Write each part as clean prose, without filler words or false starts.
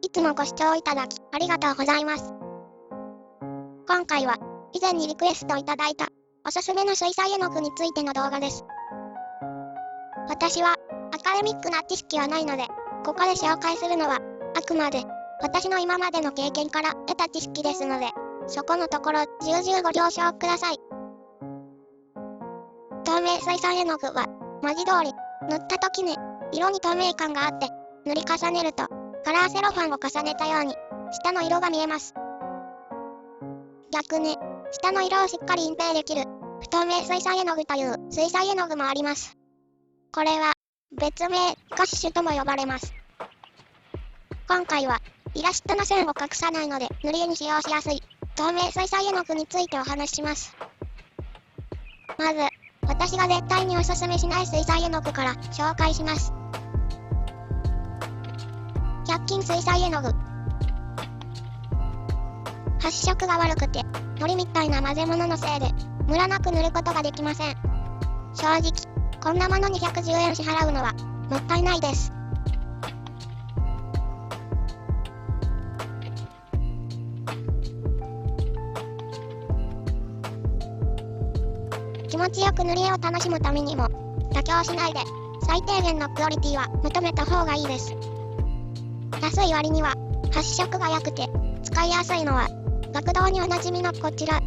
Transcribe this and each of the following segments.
いつもご視聴いただきありがとうございます。今回は以前にリクエストいただいたおすすめの水彩絵の具についての動画です。私はアカデミックな知識はないので、ここで紹介するのはあくまで私の今までの経験から得た知識ですので、そこのところ重々ご了承ください。透明水彩絵の具は文字通り塗った時に色に透明感があって、塗り重ねるとカラーセロファンを重ねたように下の色が見えます。逆に下の色をしっかり隠蔽できる不透明水彩絵の具という水彩絵の具もあります。これは別名ガッシュとも呼ばれます。今回はイラストの線を隠さないので塗り絵に使用しやすい透明水彩絵の具についてお話しします。まず私が絶対におすすめしない水彩絵の具から紹介します。100均水彩絵の具。発色が悪くて糊みたいな混ぜ物のせいでムラなく塗ることができません。正直こんなものに110円支払うのはもったいないです。気持ちよく塗り絵を楽しむためにも妥協しないで最低限のクオリティは求めた方がいいです。安い割には発色が良くて使いやすいのは学童におなじみのこちら。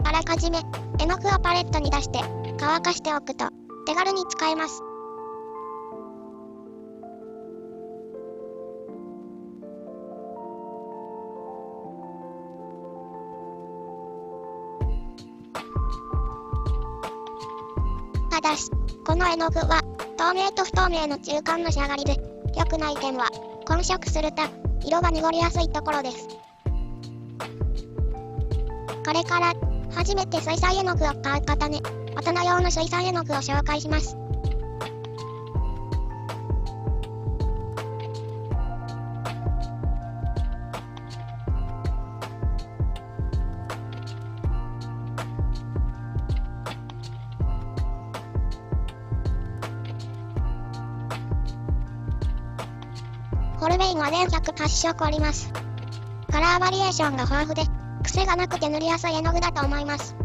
あらかじめ絵の具をパレットに出して乾かしておくと手軽に使えます。ただしこの絵の具は透明と不透明の中間の仕上がりで、良くない点は混色すると色が濁りやすいところです。これから初めて水彩絵の具を買う方に大人用の水彩絵の具を紹介します。ホルベインは全108色あります。カラーバリエーションが豊富で癖がなくて塗りやすい絵の具だと思います。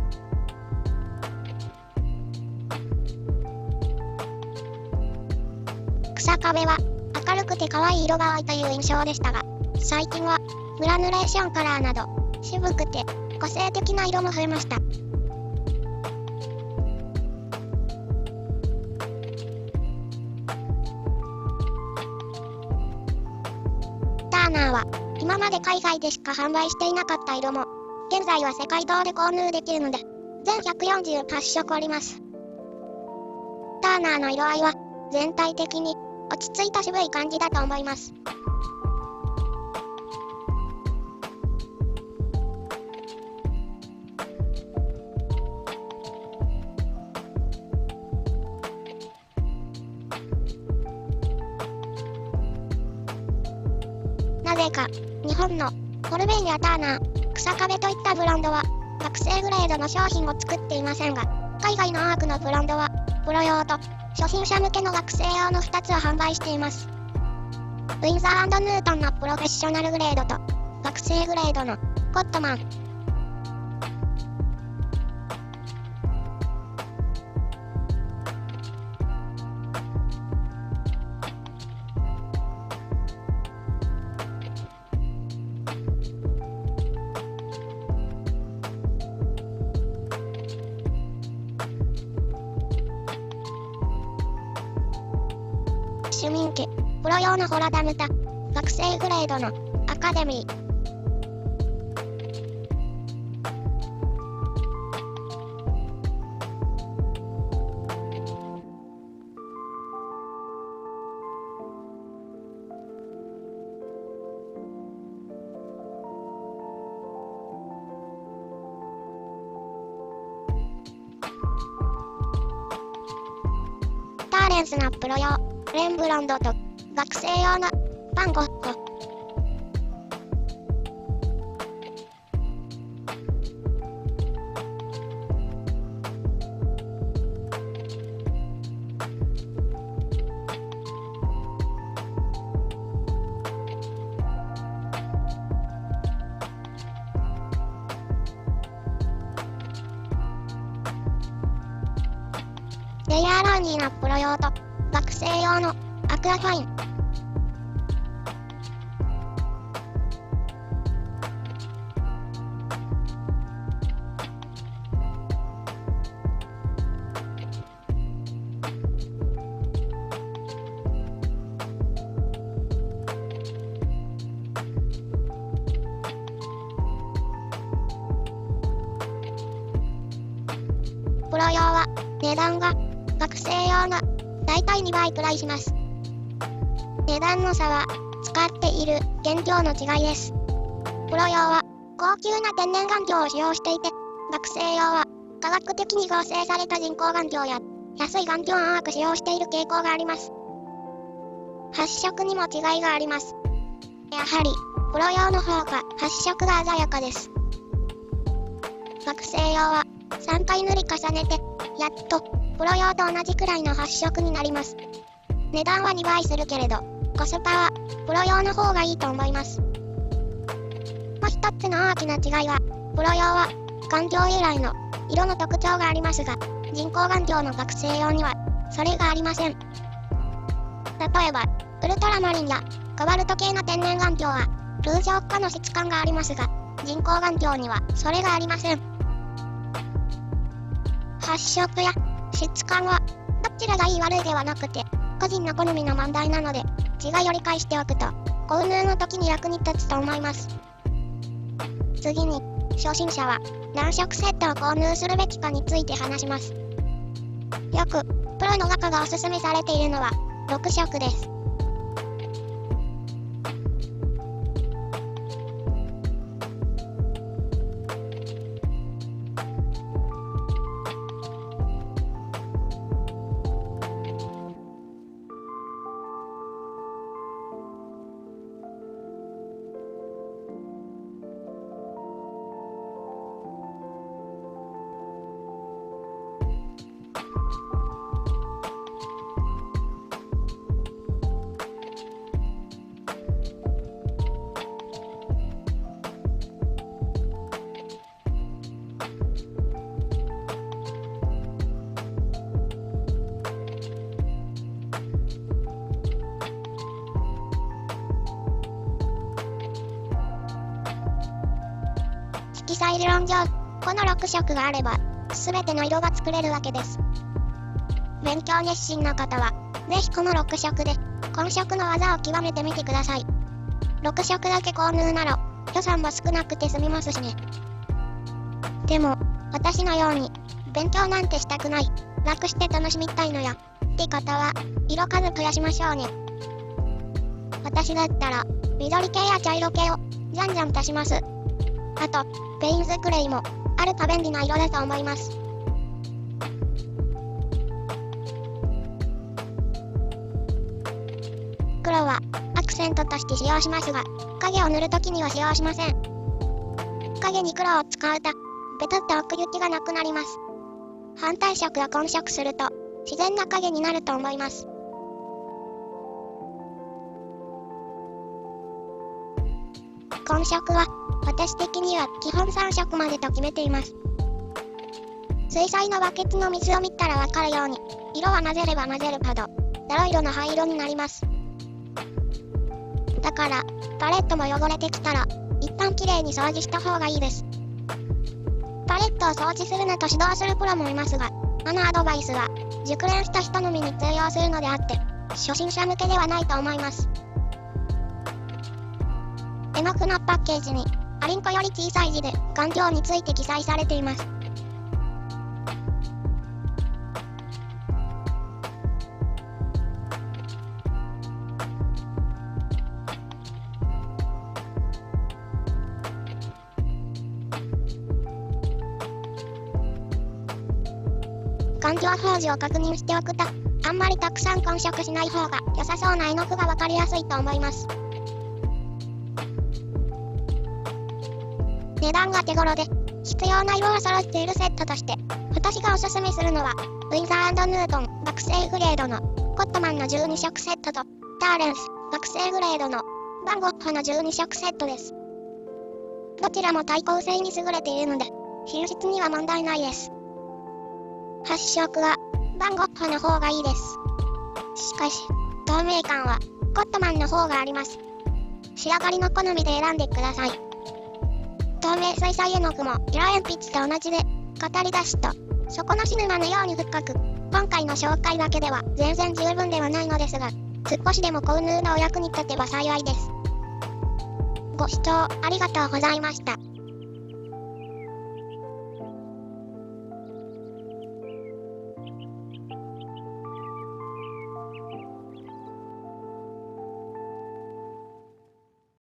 草壁は明るくて可愛い色が多いという印象でしたが、最近はグラヌレーションカラーなど渋くて個性的な色も増えました。ターナーは今まで海外でしか販売していなかった色も現在は世界堂で購入できるので全148色あります。ターナーの色合いは全体的に落ち着いた渋い感じだと思います。なぜか日本のホルベインやターナー、草壁といったブランドは学生グレードの商品を作っていませんが、海外の多くのブランドはプロ用と初心者向けの学生用の2つを販売しています。ウィンザー&ヌートンのプロフェッショナルグレードと学生グレードのコットマン。市民機、プロ用のホラダムタ、学生グレードのアカデミー。ターレンスのプロ用、レンブランドと学生用のファンゴッホ。レイヤーランギーなプロ用と学生用のアクアファイン。プロ用は値段が学生用のだいたい2倍くらいします。値段の差は使っている原料の違いです。プロ用は高級な天然顔料を使用していて、学生用は科学的に合成された人工顔料や安い顔料を多く使用している傾向があります。発色にも違いがあります。やはりプロ用の方が発色が鮮やかです。学生用は3回塗り重ねてやっとプロ用と同じくらいの発色になります。値段は2倍するけれどコスパはプロ用の方がいいと思います。もう一つの大きな違いは、プロ用は顔料由来の色の特徴がありますが、人工顔料の学生用にはそれがありません。例えばウルトラマリンやコバルト系の天然顔料は通常化の質感がありますが、人工顔料にはそれがありません。発色や質感はどちらがいい悪いではなくて個人の好みの問題なので、違いを理解しておくと購入の時に役に立つと思います。次に初心者は何色セットを購入するべきかについて話します。よくプロの中がおすすめされているのは6色です。色彩理論上、この6色があれば全ての色が作れるわけです。勉強熱心な方はぜひこの6色で混色の技を極めてみてください。6色だけ購入なら予算も少なくて済みますしね。でも私のように勉強なんてしたくない、楽して楽しみたいのやって方は色数増やしましょうね。私だったら緑系や茶色系をじゃんじゃん足します。あとペインズグレイもあると便利な色だと思います。黒はアクセントとして使用しますが、影を塗るときには使用しません。影に黒を使うとベタッと奥行きがなくなります。反対色を混色すると自然な影になると思います。混色は私的には基本3色までと決めています。水彩のバケツの水を見たらわかるように、色は混ぜれば混ぜるほどダロ色の灰色になります。だからパレットも汚れてきたら一旦きれいに掃除した方がいいです。パレットを掃除するなと指導するプロもいますが、あのアドバイスは熟練した人のみに通用するのであって初心者向けではないと思います。絵の具のパッケージにアリンコより小さい字で顔料について記載されています。顔料表示を確認しておくと、あんまりたくさん混色しない方が良さそうな絵の具がわかりやすいと思います。値段が手頃で必要な色が揃っているセットとして私がおすすめするのはウィンザー&ヌートン学生グレードのコットマンの12色セットとターレンス学生グレードのバンゴッホの12色セットです。どちらも耐光性に優れているので品質には問題ないです。発色はバンゴッホの方がいいです。しかし、透明感は、コットマンの方があります。仕上がりの好みで選んでください。透明水彩絵の具も色鉛筆と同じで、語り出しと、底のシネマのように深く、今回の紹介だけでは全然十分ではないのですが、少しでも購入のお役に立てば幸いです。ご視聴ありがとうございました。